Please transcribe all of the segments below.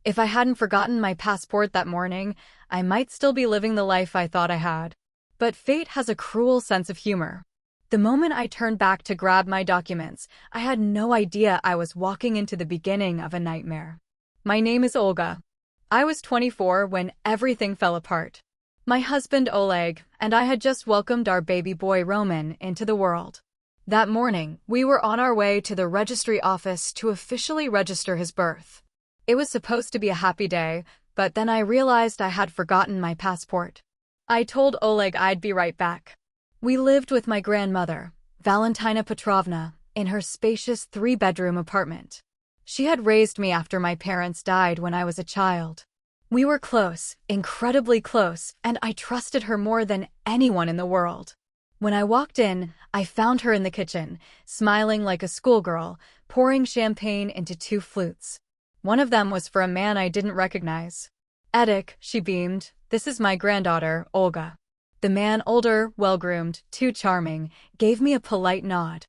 If I hadn't forgotten my passport that morning, I might still be living the life I thought I had. But fate has a cruel sense of humor. The moment I turned back to grab my documents, I had no idea I was walking into the beginning of a nightmare. My name is Olga. I was 24 when everything fell apart. My husband Oleg and I had just welcomed our baby boy Roman into the world. That morning, we were on our way to the registry office to officially register his birth. It was supposed to be a happy day, but then I realized I had forgotten my passport. I told Oleg I'd be right back. We lived with my grandmother, Valentina Petrovna, in her spacious 3-bedroom apartment. She had raised me after my parents died when I was a child. We were close, incredibly close, and I trusted her more than anyone in the world. When I walked in, I found her in the kitchen, smiling like a schoolgirl, pouring champagne into 2 flutes. One of them was for a man I didn't recognize. "Edek," she beamed, "this is my granddaughter, Olga." The man, older, well-groomed, too charming, gave me a polite nod.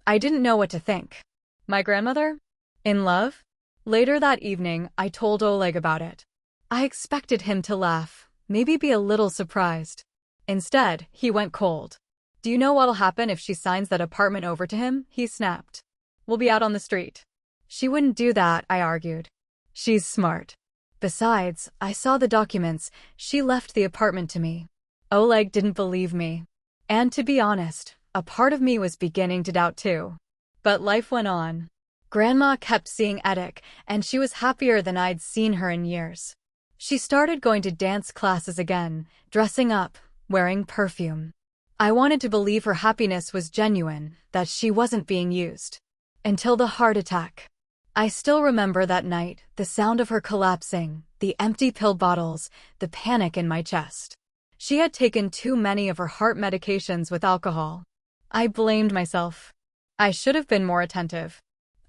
I didn't know what to think. My grandmother? In love? Later that evening, I told Oleg about it. I expected him to laugh, maybe be a little surprised. Instead, he went cold. "Do you know what'll happen if she signs that apartment over to him?" he snapped. "We'll be out on the street." "She wouldn't do that," I argued. "She's smart. Besides, I saw the documents. She left the apartment to me." Oleg didn't believe me. And to be honest, a part of me was beginning to doubt too. But life went on. Grandma kept seeing Edek, and she was happier than I'd seen her in years. She started going to dance classes again, dressing up, wearing perfume. I wanted to believe her happiness was genuine, that she wasn't being used. Until the heart attack. I still remember that night, the sound of her collapsing, the empty pill bottles, the panic in my chest. She had taken too many of her heart medications with alcohol. I blamed myself. I should have been more attentive.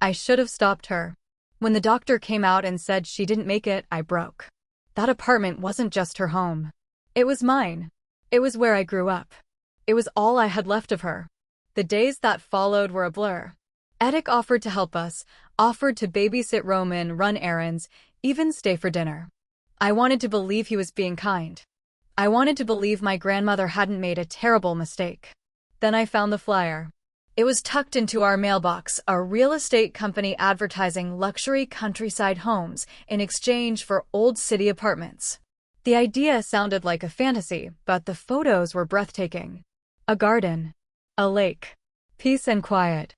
I should have stopped her. When the doctor came out and said she didn't make it, I broke. That apartment wasn't just her home. It was mine. It was where I grew up. It was all I had left of her. The days that followed were a blur. Edek offered to help us, offered to babysit Roman, run errands, even stay for dinner. I wanted to believe he was being kind. I wanted to believe my grandmother hadn't made a terrible mistake. Then I found the flyer. It was tucked into our mailbox, a real estate company advertising luxury countryside homes in exchange for old city apartments. The idea sounded like a fantasy, but the photos were breathtaking. A garden. A lake. Peace and quiet.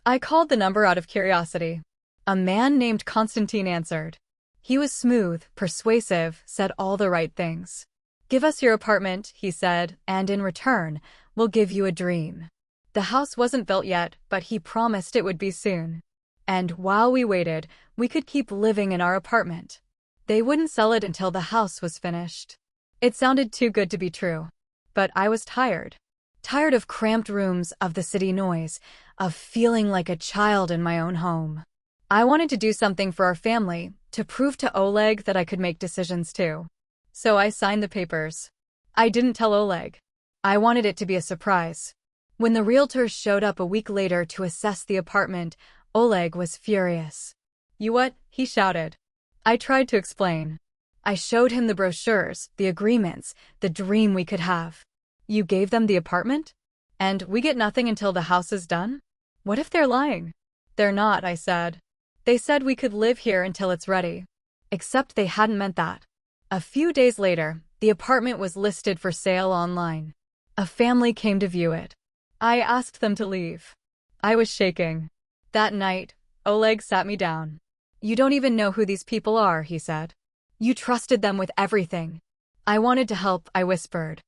I called the number out of curiosity. A man named Konstantin answered. He was smooth, persuasive, said all the right things. "Give us your apartment," he said, "and in return, we'll give you a dream." The house wasn't built yet, but he promised it would be soon. And while we waited, we could keep living in our apartment. They wouldn't sell it until the house was finished. It sounded too good to be true. But I was tired. Tired of cramped rooms, of the city noise, of feeling like a child in my own home. I wanted to do something for our family, to prove to Oleg that I could make decisions too. So I signed the papers. I didn't tell Oleg. I wanted it to be a surprise. When the realtors showed up a week later to assess the apartment, Oleg was furious. "You what?" he shouted. I tried to explain. I showed him the brochures, the agreements, the dream we could have. "You gave them the apartment? And we get nothing until the house is done? What if they're lying?" "They're not," I said. "They said we could live here until it's ready." Except they hadn't meant that. A few days later, the apartment was listed for sale online. A family came to view it. I asked them to leave. I was shaking. That night, Oleg sat me down. "You don't even know who these people are," he said. "You trusted them with everything." "I wanted to help," I whispered.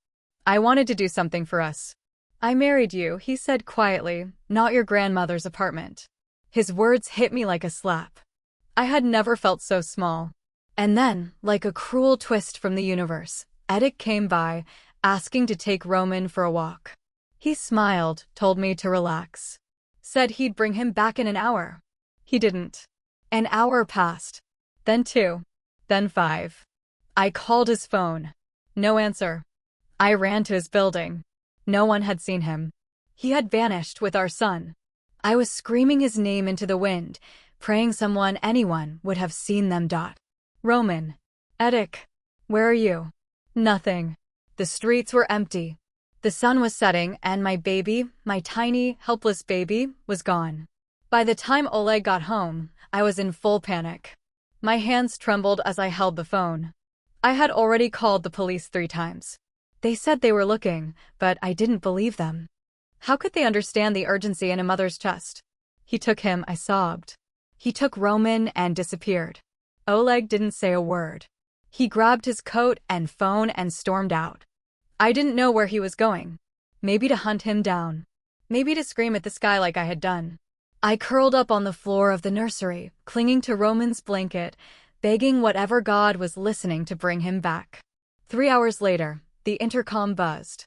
"I wanted to do something for us." "I married you," he said quietly, "not your grandmother's apartment." His words hit me like a slap. I had never felt so small. And then, like a cruel twist from the universe, Edek came by, asking to take Roman for a walk. He smiled, told me to relax. Said he'd bring him back in an hour. He didn't. An hour passed. Then 2. Then 5. I called his phone. No answer. I ran to his building. No one had seen him. He had vanished with our son. I was screaming his name into the wind, praying someone, anyone, would have seen them. Roman. Edek. Where are you? Nothing. The streets were empty. The sun was setting, and my baby, my tiny, helpless baby, was gone. By the time Oleg got home, I was in full panic. My hands trembled as I held the phone. I had already called the police 3 times. They said they were looking, but I didn't believe them. How could they understand the urgency in a mother's chest? He took him, I sobbed. He took Roman and disappeared. Oleg didn't say a word. He grabbed his coat and phone and stormed out. I didn't know where he was going. Maybe to hunt him down. Maybe to scream at the sky like I had done. I curled up on the floor of the nursery, clinging to Roman's blanket, begging whatever God was listening to bring him back. 3 hours later, the intercom buzzed.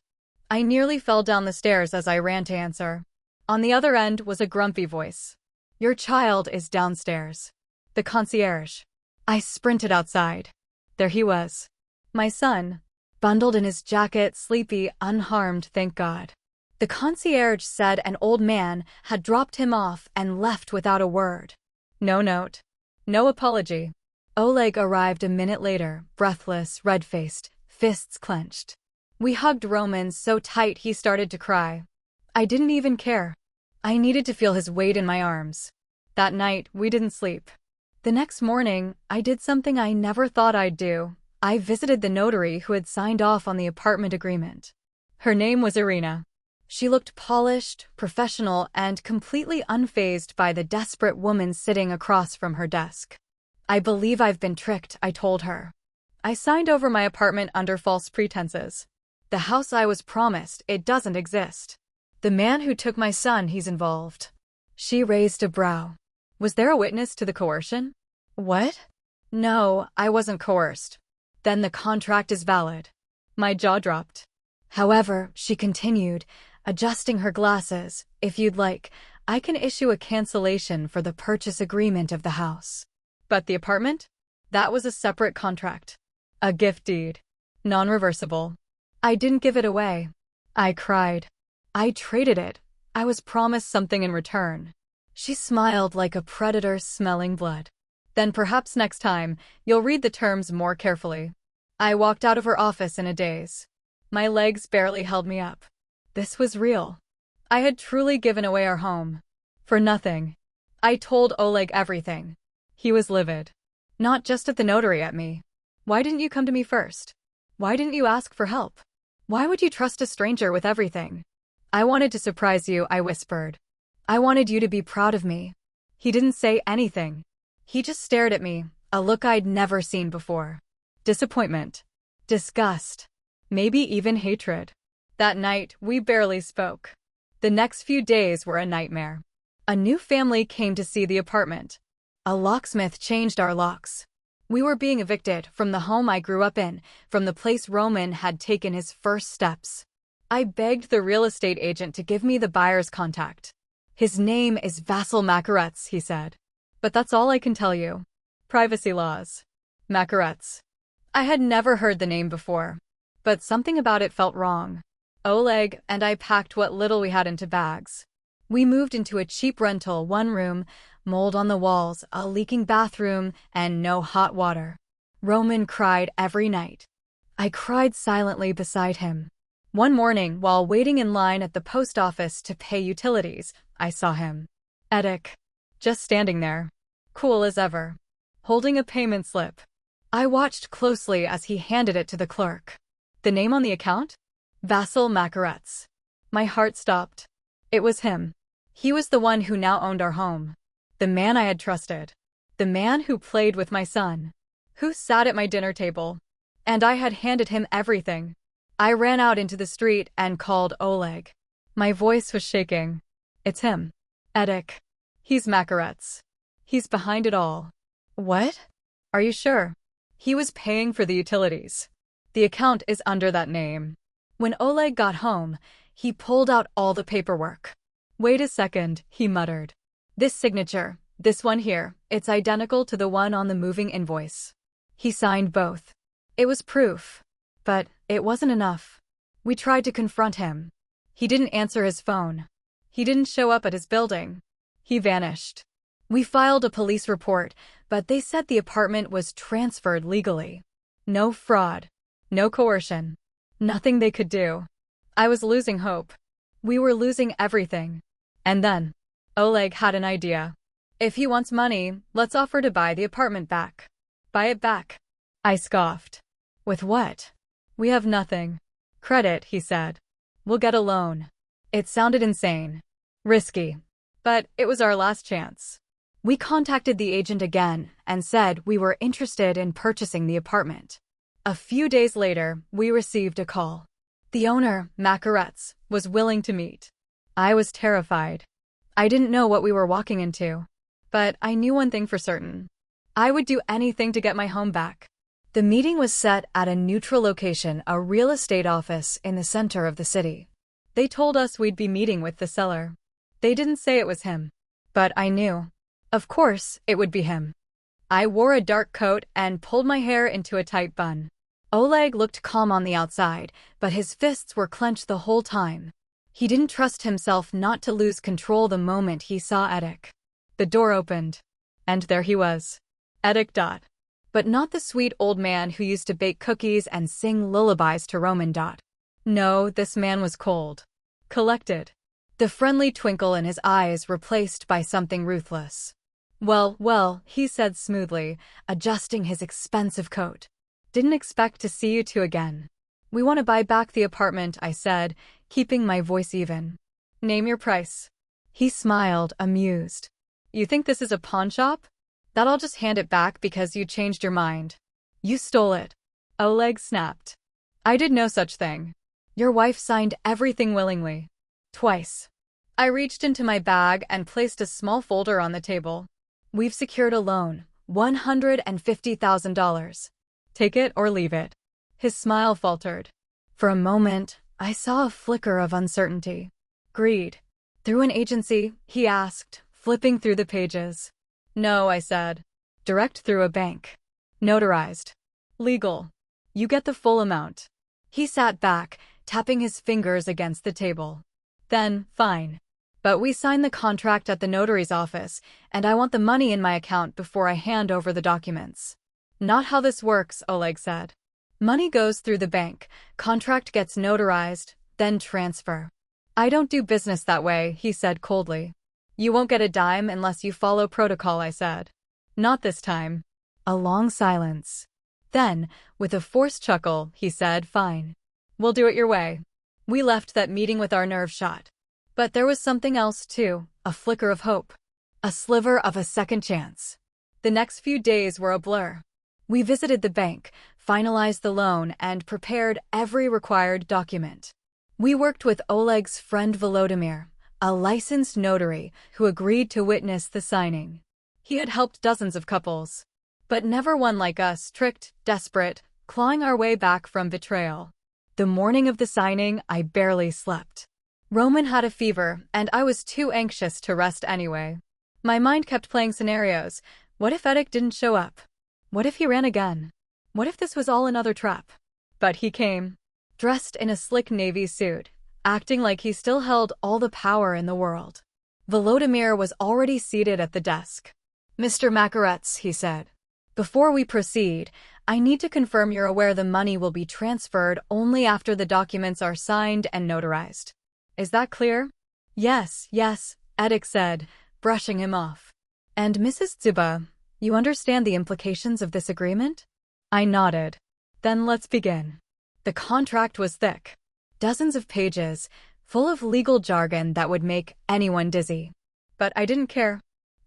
I nearly fell down the stairs as I ran to answer. On the other end was a grumpy voice. Your child is downstairs. The concierge. I sprinted outside. There he was. My son, bundled in his jacket, sleepy, unharmed, thank God. The concierge said an old man had dropped him off and left without a word. No note. No apology. Oleg arrived a minute later, breathless, red-faced, fists clenched. We hugged Roman so tight he started to cry. I didn't even care. I needed to feel his weight in my arms. That night, we didn't sleep. The next morning, I did something I never thought I'd do. I visited the notary who had signed off on the apartment agreement. Her name was Irina. She looked polished, professional, and completely unfazed by the desperate woman sitting across from her desk. I believe I've been tricked, I told her. I signed over my apartment under false pretenses. The house I was promised, it doesn't exist. The man who took my son, he's involved. She raised a brow. Was there a witness to the coercion? What? No, I wasn't coerced. Then the contract is valid. My jaw dropped. However, she continued, adjusting her glasses, if you'd like, I can issue a cancellation for the purchase agreement of the house. But the apartment? That was a separate contract. A gift deed. Non-reversible. I didn't give it away. I cried. I traded it. I was promised something in return. She smiled like a predator smelling blood. Then perhaps next time, you'll read the terms more carefully. I walked out of her office in a daze. My legs barely held me up. This was real. I had truly given away our home. For nothing. I told Oleg everything. He was livid. Not just at the notary at me. Why didn't you come to me first? Why didn't you ask for help? Why would you trust a stranger with everything? I wanted to surprise you, I whispered. I wanted you to be proud of me. He didn't say anything. He just stared at me, a look I'd never seen before. Disappointment. Disgust. Maybe even hatred. That night, we barely spoke. The next few days were a nightmare. A new family came to see the apartment. A locksmith changed our locks. We were being evicted from the home I grew up in, from the place Roman had taken his first steps. I begged the real estate agent to give me the buyer's contact. His name is Vasil Makaretz, he said. But that's all I can tell you. Privacy laws. Makaretz. I had never heard the name before, but something about it felt wrong. Oleg and I packed what little we had into bags. We moved into a cheap rental, 1 room, mold on the walls, a leaking bathroom, and no hot water. Roman cried every night. I cried silently beside him. One morning, while waiting in line at the post office to pay utilities, I saw him. Edek. Just standing there. Cool as ever. Holding a payment slip. I watched closely as he handed it to the clerk. The name on the account? Vasil Makaretz. My heart stopped. It was him. He was the one who now owned our home. The man I had trusted. The man who played with my son. Who sat at my dinner table. And I had handed him everything. I ran out into the street and called Oleg. My voice was shaking. It's him. Edek. He's Makaretz. He's behind it all. What? Are you sure? He was paying for the utilities. The account is under that name. When Oleg got home, he pulled out all the paperwork. Wait a second, he muttered. This signature, this one here, it's identical to the one on the moving invoice. He signed both. It was proof. But it wasn't enough. We tried to confront him. He didn't answer his phone. He didn't show up at his building. He vanished. We filed a police report, but they said the apartment was transferred legally. No fraud. No coercion. Nothing they could do. I was losing hope. We were losing everything. And then, Oleg had an idea. If he wants money, let's offer to buy the apartment back. Buy it back. I scoffed. With what? We have nothing. Credit, he said. We'll get a loan. It sounded insane. Risky. But it was our last chance. We contacted the agent again and said we were interested in purchasing the apartment. A few days later, we received a call. The owner, Makaretz, was willing to meet. I was terrified. I didn't know what we were walking into. But I knew one thing for certain. I would do anything to get my home back. The meeting was set at a neutral location, a real estate office in the center of the city. They told us we'd be meeting with the seller. They didn't say it was him. But I knew. Of course, it would be him. I wore a dark coat and pulled my hair into a tight bun. Oleg looked calm on the outside, but his fists were clenched the whole time. He didn't trust himself not to lose control the moment he saw Edek. The door opened. And there he was. Edek. But not the sweet old man who used to bake cookies and sing lullabies to Roman. No, this man was cold. Collected. The friendly twinkle in his eyes replaced by something ruthless. Well, he said smoothly, adjusting his expensive coat. Didn't expect to see you two again. We want to buy back the apartment, I said, keeping my voice even. Name your price. He smiled, amused. You think this is a pawn shop? That I'll just hand it back because you changed your mind. You stole it. Oleg snapped. I did no such thing. Your wife signed everything willingly. Twice. I reached into my bag and placed a small folder on the table. We've secured a loan, $150,000. Take it or leave it. His smile faltered. For a moment, I saw a flicker of uncertainty. Greed. Through an agency, he asked, flipping through the pages. No, I said. Direct through a bank. Notarized. Legal. You get the full amount. He sat back, tapping his fingers against the table. Then, fine. But we signed the contract at the notary's office, and I want the money in my account before I hand over the documents. Not how this works, Oleg said. Money goes through the bank, contract gets notarized, then transfer. I don't do business that way, he said coldly. You won't get a dime unless you follow protocol, I said. Not this time. A long silence. Then, with a forced chuckle, he said, fine. We'll do it your way. We left that meeting with our nerves shot. But there was something else too, a flicker of hope. A sliver of a second chance. The next few days were a blur. We visited the bank, finalized the loan, and prepared every required document. We worked with Oleg's friend Volodymyr, a licensed notary who agreed to witness the signing. He had helped dozens of couples. But never one like us, tricked, desperate, clawing our way back from betrayal. The morning of the signing, I barely slept. Roman had a fever, and I was too anxious to rest anyway. My mind kept playing scenarios. What if Edek didn't show up? What if he ran again? What if this was all another trap? But he came, dressed in a slick navy suit, acting like he still held all the power in the world. Volodymyr was already seated at the desk. Mr. Makaretz, he said. Before we proceed, I need to confirm you're aware the money will be transferred only after the documents are signed and notarized. Is that clear? Yes, Edek said, brushing him off. And Mrs. Zuba, you understand the implications of this agreement? I nodded. Then let's begin. The contract was thick. Dozens of pages, full of legal jargon that would make anyone dizzy. But I didn't care.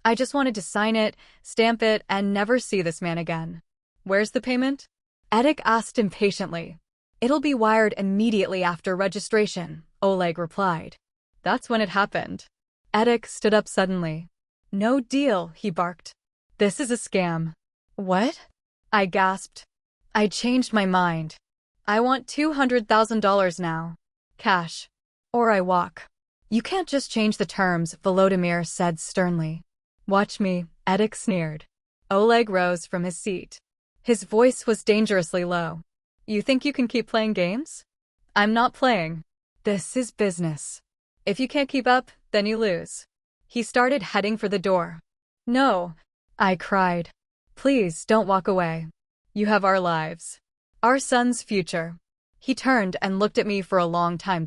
I just wanted to sign it, stamp it, and never see this man again. Where's the payment? Edek asked impatiently. It'll be wired immediately after registration, Oleg replied. That's when it happened. Edek stood up suddenly. No deal, he barked. This is a scam. What? I gasped. I changed my mind. I want $200,000 now. Cash. Or I walk. You can't just change the terms, Volodymyr said sternly. Watch me, Edek sneered. Oleg rose from his seat. His voice was dangerously low. You think you can keep playing games? I'm not playing. This is business. If you can't keep up, then you lose. He started heading for the door. No, I cried. Please don't walk away. You have our lives. Our son's future. He turned and looked at me for a long time.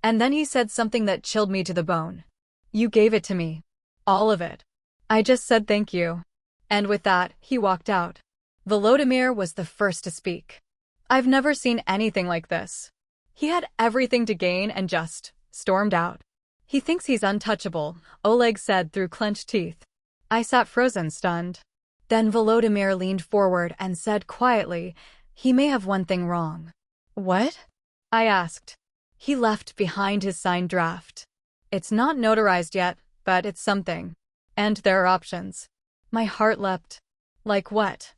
And then he said something that chilled me to the bone. You gave it to me. All of it. I just said thank you. And with that, he walked out. Volodymyr was the first to speak. I've never seen anything like this. He had everything to gain and just stormed out. He thinks he's untouchable, Oleg said through clenched teeth. I sat frozen, stunned. Then Volodymyr leaned forward and said quietly, he may have one thing wrong. What? I asked. He left behind his signed draft. It's not notarized yet, but it's something. And there are options. My heart leapt. Like what?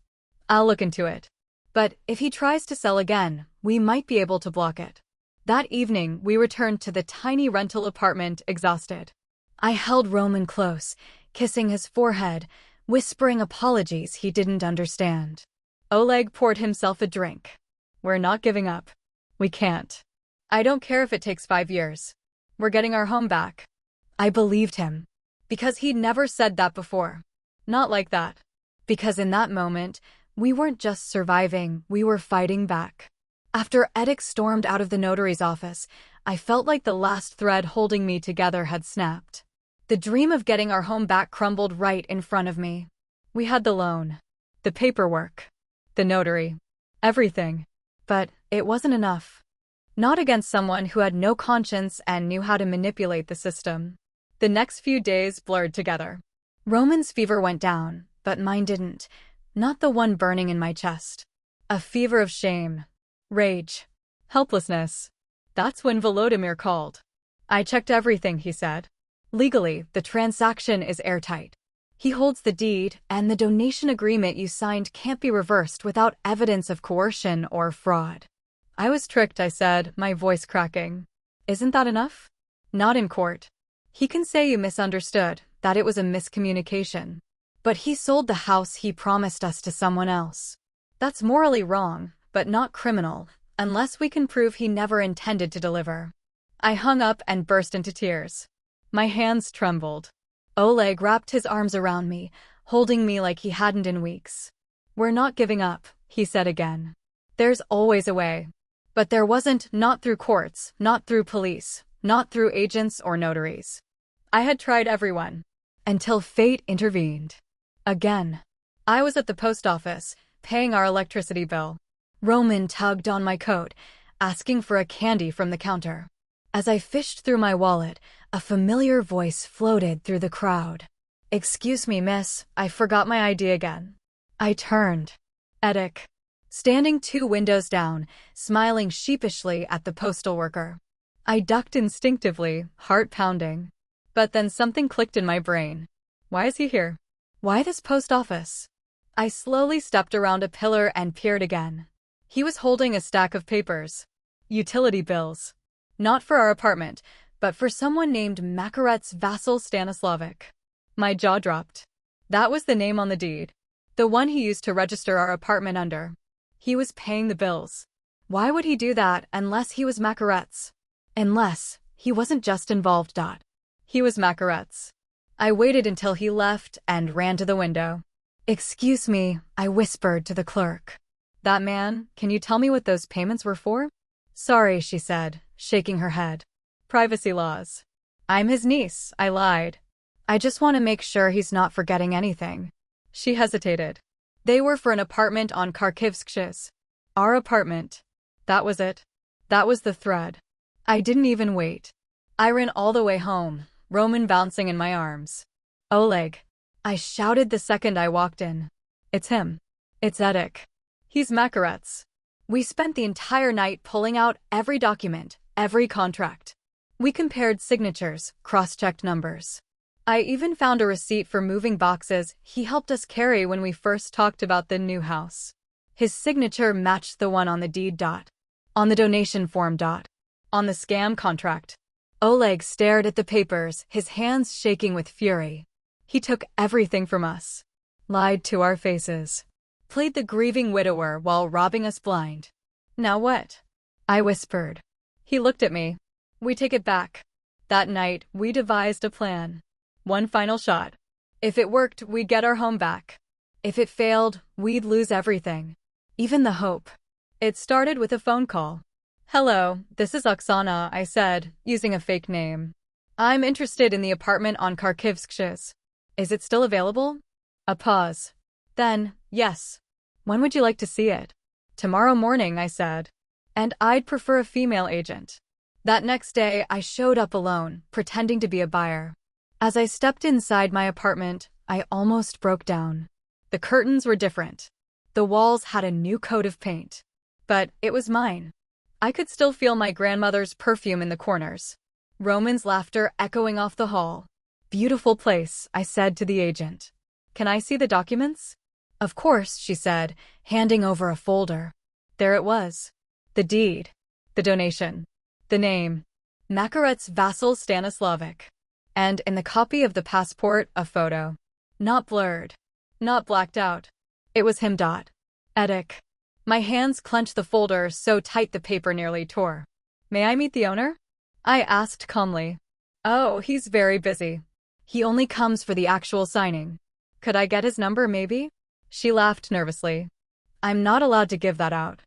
I'll look into it. But if he tries to sell again, we might be able to block it. That evening, we returned to the tiny rental apartment, exhausted. I held Roman close, kissing his forehead, whispering apologies he didn't understand. Oleg poured himself a drink. We're not giving up. We can't. I don't care if it takes 5 years. We're getting our home back. I believed him. Because he'd never said that before. Not like that. Because in that moment, we weren't just surviving, we were fighting back. After Edek stormed out of the notary's office, I felt like the last thread holding me together had snapped. The dream of getting our home back crumbled right in front of me. We had the loan, the paperwork, the notary, everything. But it wasn't enough. Not against someone who had no conscience and knew how to manipulate the system. The next few days blurred together. Roman's fever went down, but mine didn't. Not the one burning in my chest. A fever of shame, rage, helplessness. That's when Volodymyr called. I checked everything, he said. Legally, the transaction is airtight. He holds the deed, and the donation agreement you signed can't be reversed without evidence of coercion or fraud. I was tricked, I said, my voice cracking. Isn't that enough? Not in court. He can say you misunderstood, that it was a miscommunication. But he sold the house he promised us to someone else. That's morally wrong, but not criminal, unless we can prove he never intended to deliver. I hung up and burst into tears. My hands trembled. Oleg wrapped his arms around me, holding me like he hadn't in weeks. We're not giving up, he said again. There's always a way. But there wasn't, not through courts, not through police, not through agents or notaries. I had tried everyone. Until fate intervened. Again. I was at the post office, paying our electricity bill. Roman tugged on my coat, asking for a candy from the counter. As I fished through my wallet, a familiar voice floated through the crowd. Excuse me, miss, I forgot my ID again. I turned. Edek. Standing 2 windows down, smiling sheepishly at the postal worker. I ducked instinctively, heart pounding. But then something clicked in my brain. Why is he here? Why this post office? I slowly stepped around a pillar and peered again. He was holding a stack of papers. Utility bills. Not for our apartment, but for someone named Makaret's vassal Stanislavic. My jaw dropped. That was the name on the deed. The one he used to register our apartment under. He was paying the bills. Why would he do that unless he was Makaret's? Unless he wasn't just involved. He was Makaret's. I waited until he left and ran to the window. Excuse me, I whispered to the clerk. That man, can you tell me what those payments were for? Sorry, she said, shaking her head. Privacy laws. I'm his niece, I lied. I just want to make sure he's not forgetting anything. She hesitated. They were for an apartment on Kharkivskshis. Our apartment. That was it. That was the thread. I didn't even wait. I ran all the way home, Roman bouncing in my arms. Oleg. I shouted the second I walked in. It's him. It's Edek. He's Makaret's. We spent the entire night pulling out every document, every contract. We compared signatures, cross-checked numbers. I even found a receipt for moving boxes he helped us carry when we first talked about the new house. His signature matched the one on the deed. On the donation form. On the scam contract. Oleg stared at the papers, his hands shaking with fury. He took everything from us. Lied to our faces. Played the grieving widower while robbing us blind. Now what? I whispered. He looked at me. We take it back. That night, we devised a plan. One final shot. If it worked, we'd get our home back. If it failed, we'd lose everything. Even the hope. It started with a phone call. "Hello, this is Oksana," I said, using a fake name. "I'm interested in the apartment on Kharkivskshis. Is it still available?" A pause. Then, "Yes. When would you like to see it?" "Tomorrow morning," I said. "And I'd prefer a female agent." That next day, I showed up alone, pretending to be a buyer. As I stepped inside my apartment, I almost broke down. The curtains were different. The walls had a new coat of paint. But it was mine. I could still feel my grandmother's perfume in the corners. Roman's laughter echoing off the hall. "Beautiful place," I said to the agent. "Can I see the documents?" "Of course," she said, handing over a folder. There it was. The deed. The donation. The name. Makaret's vassal Stanislavic. And in the copy of the passport, a photo. Not blurred. Not blacked out. It was him. Edek. My hands clenched the folder so tight the paper nearly tore. "May I meet the owner?" I asked calmly. "Oh, he's very busy. He only comes for the actual signing. Could I get his number, maybe?" She laughed nervously. "I'm not allowed to give that out."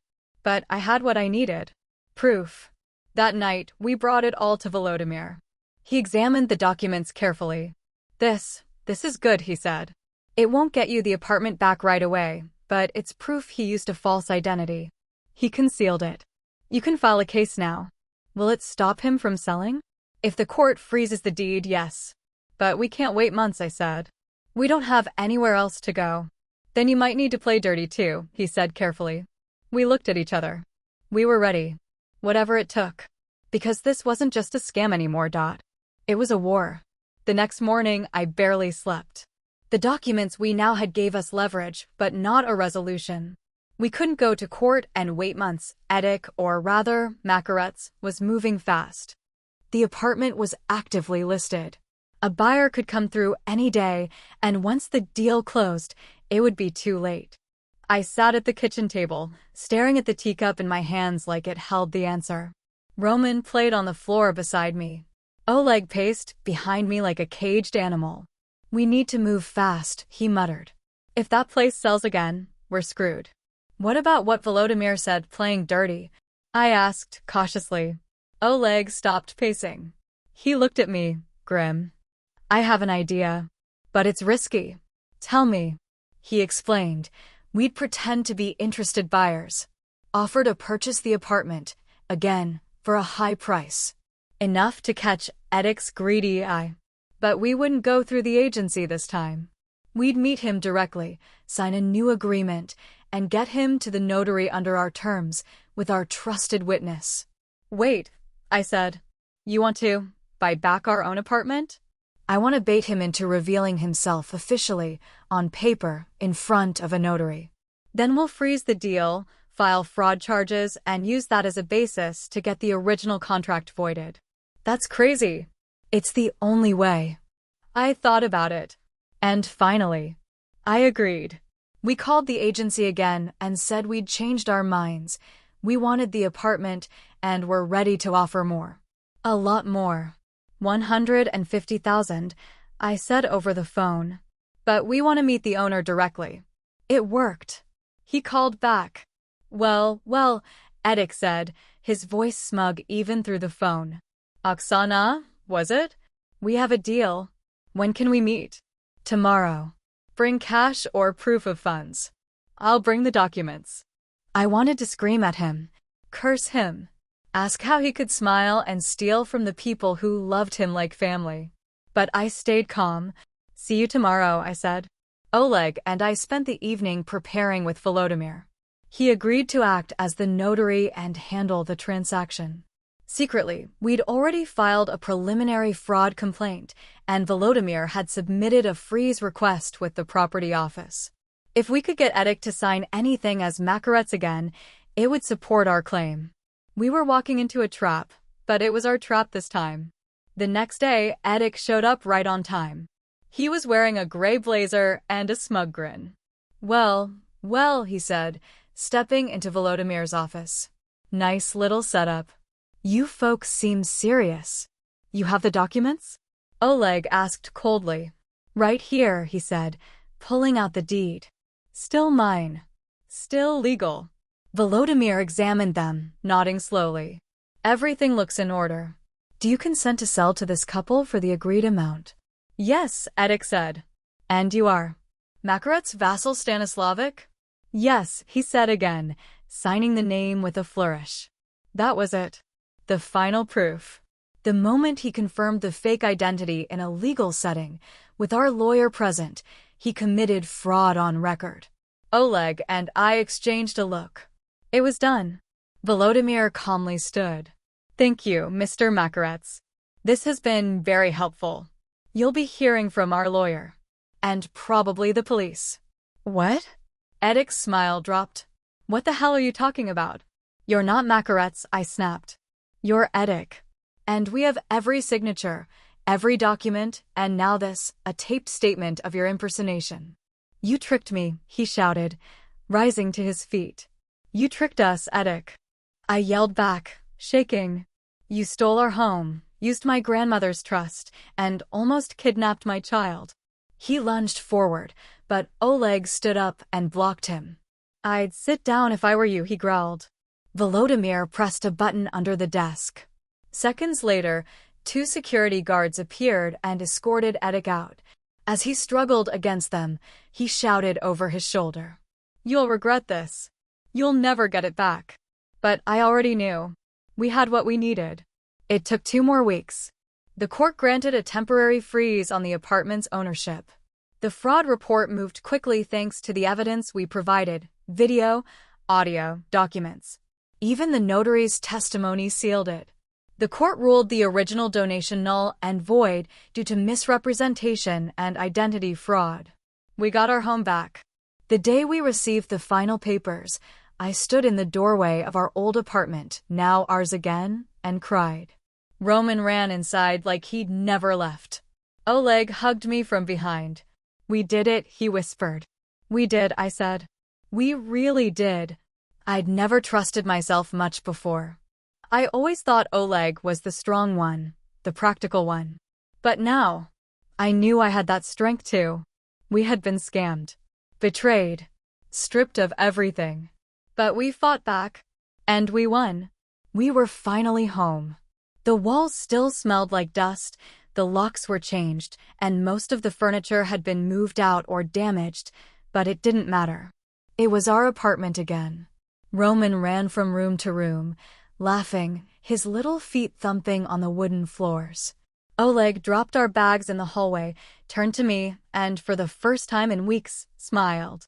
But I had what I needed. Proof. That night, we brought it all to Volodymyr. He examined the documents carefully. This is good," he said. "It won't get you the apartment back right away, but it's proof he used a false identity. He concealed it. You can file a case now. Will it stop him from selling?" "If the court freezes the deed, yes. But we can't wait months," I said. "We don't have anywhere else to go." "Then you might need to play dirty too," he said carefully. We looked at each other. We were ready. Whatever it took. Because this wasn't just a scam anymore. It was a war. The next morning, I barely slept. The documents we now had gave us leverage, but not a resolution. We couldn't go to court and wait months. Edek, or rather, Makaret's, was moving fast. The apartment was actively listed. A buyer could come through any day, and once the deal closed, it would be too late. I sat at the kitchen table, staring at the teacup in my hands like it held the answer. Roman played on the floor beside me. Oleg paced behind me like a caged animal. "We need to move fast," he muttered. "If that place sells again, we're screwed." "What about what Volodymyr said, playing dirty?" I asked, cautiously. Oleg stopped pacing. He looked at me, grim. "I have an idea. But it's risky." "Tell me." He explained. "We'd pretend to be interested buyers. Offer to purchase the apartment, again, for a high price. Enough to catch Edek's greedy eye. But we wouldn't go through the agency this time. We'd meet him directly, sign a new agreement, and get him to the notary under our terms, with our trusted witness." "Wait," I said. "You want to buy back our own apartment?" "I want to bait him into revealing himself officially, on paper, in front of a notary. Then we'll freeze the deal, file fraud charges, and use that as a basis to get the original contract voided." "That's crazy." "It's the only way." I thought about it. And finally, I agreed. We called the agency again and said we'd changed our minds. We wanted the apartment and were ready to offer more. A lot more. 150,000, I said over the phone. "But we want to meet the owner directly." It worked. He called back. Well, Edek said, his voice smug even through the phone. "Oksana, was it? We have a deal. When can we meet?" "Tomorrow." "Bring cash or proof of funds." "I'll bring the documents." I wanted to scream at him, curse him, ask how he could smile and steal from the people who loved him like family. But I stayed calm. "See you tomorrow," I said. Oleg and I spent the evening preparing with Volodymyr. He agreed to act as the notary and handle the transaction. Secretly, we'd already filed a preliminary fraud complaint, and Volodymyr had submitted a freeze request with the property office. If we could get Edek to sign anything as Makaret's again, it would support our claim. We were walking into a trap, but it was our trap this time. The next day, Edek showed up right on time. He was wearing a gray blazer and a smug grin. Well, he said, stepping into Volodymyr's office. "Nice little setup. You folks seem serious. You have the documents?" Oleg asked coldly. Right here, he said, pulling out the deed. Still mine. Still legal. Volodymyr examined them, nodding slowly. Everything looks in order. Do you consent to sell to this couple for the agreed amount? Yes, Edek said. And you are? Makaret's vassal Stanislavic? Yes, he said again, signing the name with a flourish. That was it. The final proof. The moment he confirmed the fake identity in a legal setting, with our lawyer present, he committed fraud on record. Oleg and I exchanged a look. It was done. Volodymyr calmly stood. Thank you, Mr. Makarets. This has been very helpful. You'll be hearing from our lawyer. And probably the police. What? Edek's smile dropped. What the hell are you talking about? You're not Makarets, I snapped. You're Edek. And we have every signature, every document, and now this, a taped statement of your impersonation. You tricked me, he shouted, rising to his feet. You tricked us, Edek. I yelled back, shaking. You stole our home, used my grandmother's trust, and almost kidnapped my child. He lunged forward, but Oleg stood up and blocked him. I'd sit down if I were you, he growled. Volodymyr pressed a button under the desk. Seconds later, 2 security guards appeared and escorted Edek out. As he struggled against them, he shouted over his shoulder. You'll regret this. You'll never get it back. But I already knew. We had what we needed. It took 2 more weeks. The court granted a temporary freeze on the apartment's ownership. The fraud report moved quickly thanks to the evidence we provided: video, audio, documents. Even the notary's testimony sealed it. The court ruled the original donation null and void due to misrepresentation and identity fraud. We got our home back. The day we received the final papers, I stood in the doorway of our old apartment, now ours again, and cried. Roman ran inside like he'd never left. Oleg hugged me from behind. We did it, he whispered. We did, I said. We really did. I'd never trusted myself much before. I always thought Oleg was the strong one, the practical one. But now, I knew I had that strength too. We had been scammed, betrayed, stripped of everything. But we fought back, and we won. We were finally home. The walls still smelled like dust, the locks were changed, and most of the furniture had been moved out or damaged, but it didn't matter. It was our apartment again. Roman ran from room to room, laughing, his little feet thumping on the wooden floors. Oleg dropped our bags in the hallway, turned to me, and for the first time in weeks, smiled.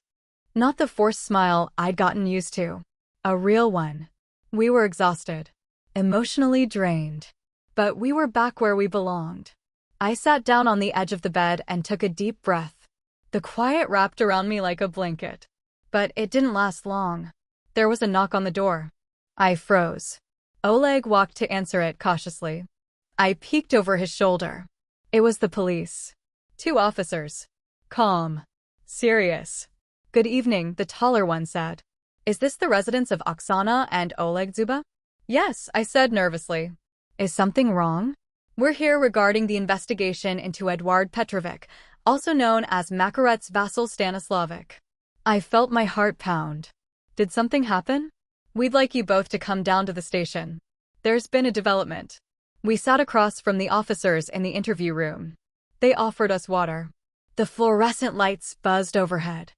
Not the forced smile I'd gotten used to. A real one. We were exhausted, emotionally drained. But we were back where we belonged. I sat down on the edge of the bed and took a deep breath. The quiet wrapped around me like a blanket. But it didn't last long. There was a knock on the door. I froze. Oleg walked to answer it cautiously. I peeked over his shoulder. It was the police. 2 officers. Calm. Serious. Good evening, the taller one said. Is this the residence of Oksana and Oleg Zuba? Yes, I said nervously. Is something wrong? We're here regarding the investigation into Eduard Petrovic, also known as Makaret's vassal Stanislavic. I felt my heart pound. Did something happen? We'd like you both to come down to the station. There's been a development. We sat across from the officers in the interview room. They offered us water. The fluorescent lights buzzed overhead.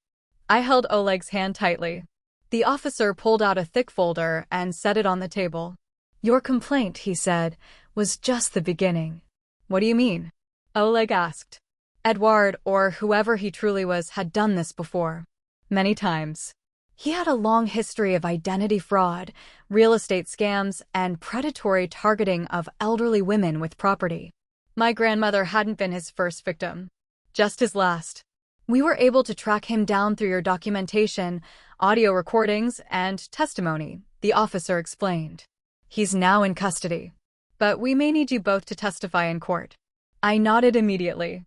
I held Oleg's hand tightly. The officer pulled out a thick folder and set it on the table. Your complaint, he said, was just the beginning. What do you mean? Oleg asked. Eduard, or whoever he truly was, had done this before. Many times. He had a long history of identity fraud, real estate scams, and predatory targeting of elderly women with property. My grandmother hadn't been his first victim, just his last. We were able to track him down through your documentation, audio recordings, and testimony, the officer explained. He's now in custody. But we may need you both to testify in court. I nodded immediately.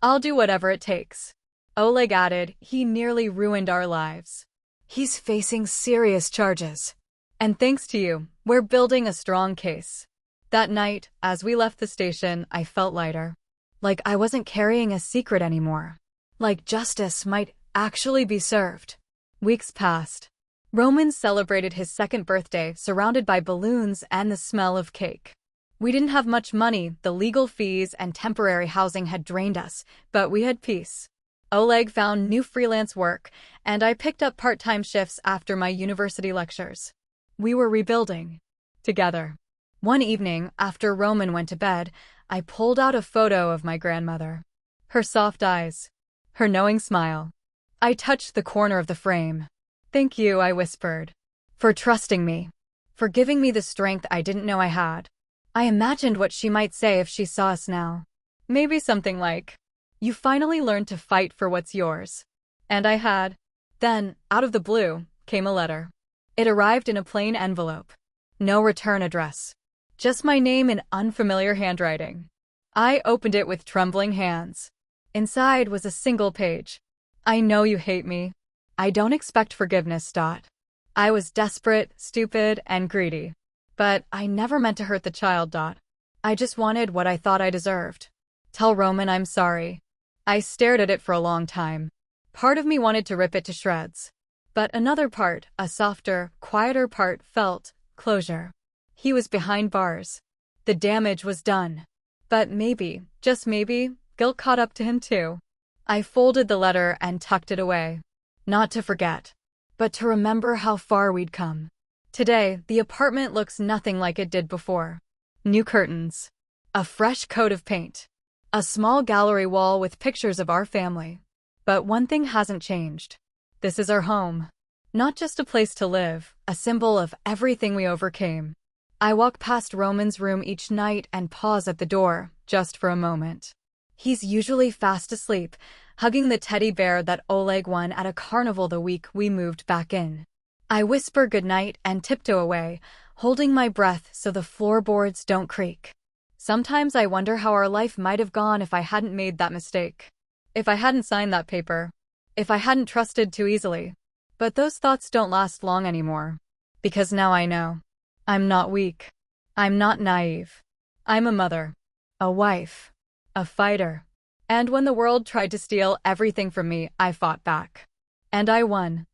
I'll do whatever it takes. Oleg added, he nearly ruined our lives. He's facing serious charges. And thanks to you, we're building a strong case. That night, as we left the station, I felt lighter. Like I wasn't carrying a secret anymore. Like justice might actually be served. Weeks passed. Roman celebrated his second birthday surrounded by balloons and the smell of cake. We didn't have much money, the legal fees and temporary housing had drained us, but we had peace. Oleg found new freelance work, and I picked up part-time shifts after my university lectures. We were rebuilding. Together. One evening, after Roman went to bed, I pulled out a photo of my grandmother. Her soft eyes. Her knowing smile. I touched the corner of the frame. "Thank you," I whispered. "For trusting me. For giving me the strength I didn't know I had." I imagined what she might say if she saw us now. Maybe something like, "You finally learned to fight for what's yours." And I had. Then, out of the blue, came a letter. It arrived in a plain envelope. No return address. Just my name in unfamiliar handwriting. I opened it with trembling hands. Inside was a single page. "I know you hate me. I don't expect forgiveness. I was desperate, stupid, and greedy. But I never meant to hurt the child. I just wanted what I thought I deserved. Tell Roman I'm sorry." I stared at it for a long time. Part of me wanted to rip it to shreds. But another part, a softer, quieter part, felt closure. He was behind bars. The damage was done. But maybe, just maybe, guilt caught up to him too. I folded the letter and tucked it away. Not to forget, but to remember how far we'd come. Today, the apartment looks nothing like it did before. New curtains. A fresh coat of paint. A small gallery wall with pictures of our family. But one thing hasn't changed. This is our home. Not just a place to live, a symbol of everything we overcame. I walk past Roman's room each night and pause at the door, just for a moment. He's usually fast asleep, hugging the teddy bear that Oleg won at a carnival the week we moved back in. I whisper goodnight and tiptoe away, holding my breath so the floorboards don't creak. Sometimes I wonder how our life might have gone if I hadn't made that mistake. If I hadn't signed that paper. If I hadn't trusted too easily. But those thoughts don't last long anymore. Because now I know. I'm not weak. I'm not naive. I'm a mother. A wife. A fighter. And when the world tried to steal everything from me, I fought back. And I won.